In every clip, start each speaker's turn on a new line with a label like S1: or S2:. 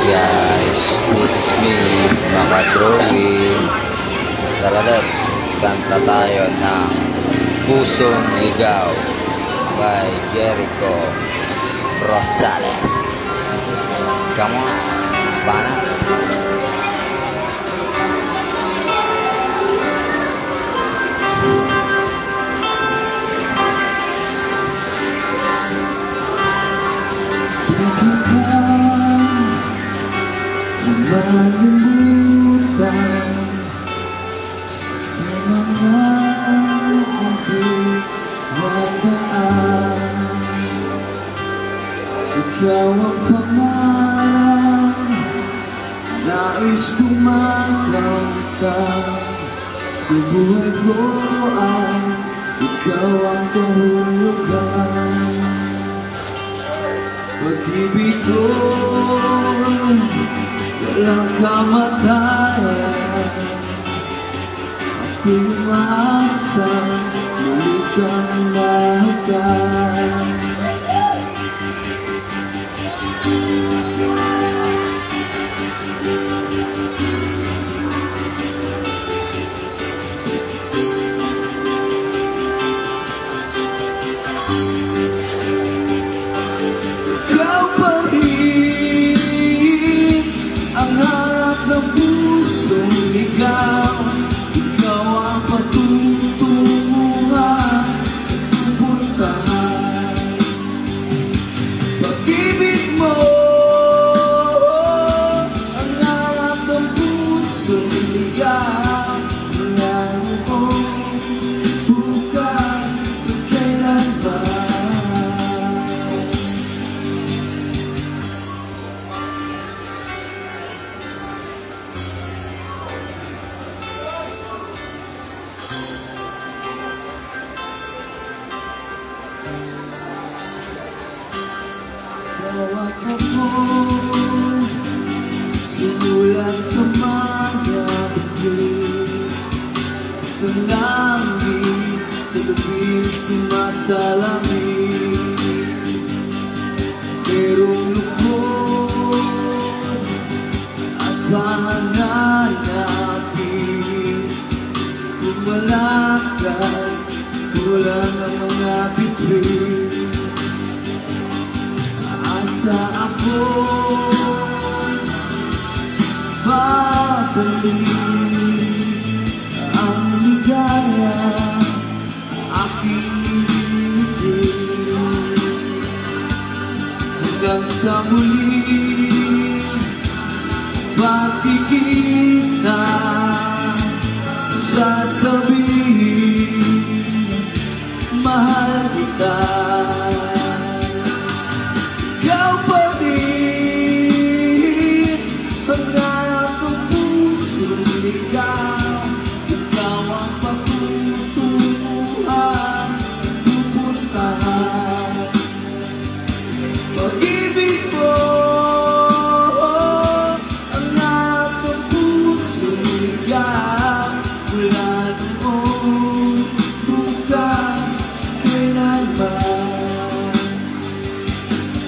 S1: Guys, this is me, Maka Drawing. Tara, let's kanta tayo ng Pusong Ligaw by Jericho Rosales. Come on, bana.
S2: Malimutan sa mga kapit wadaan. Ikaw ang pangalan, nais tumatawag sa buhay ko ay ikaw ang kahulugan. Pag-ibig ko walang kamatayan, ako'y umaasa muli kang mahagkan. Ikaw pa rin ang hanap ng pusong ligaw. Ikaw ang patutunguhan, pupuntahan. Pag-ibig mo ang hanap ng pusong ligaw. Wala noong bukas, kailan ba? Bawat ako sinulat sa mga bibig, ito langit sa gabi sumasalamig. Merong lukod at pananapin, kung wala ka, wala ng mga bibig. Asa ako babalik ang ligaya aking ibig, hanggang sa muli pagkikita sasabihin mahal kita. Ikaw pa rin ang hanap ng pusong ligaw. Ikaw ang patutunguhan, pupuntahan. Pag-ibig mo ang hanap ng pusong ligaw. Wala noong bukas, kailan ba?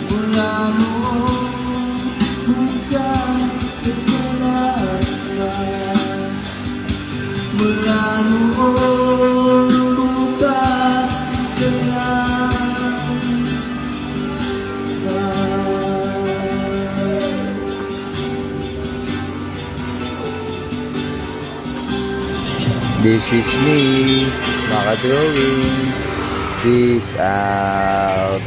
S2: Mula noong bukas, kailan ba? Mula noong bukas, kailan ba?
S1: This is me, Maka Drawing. Peace out.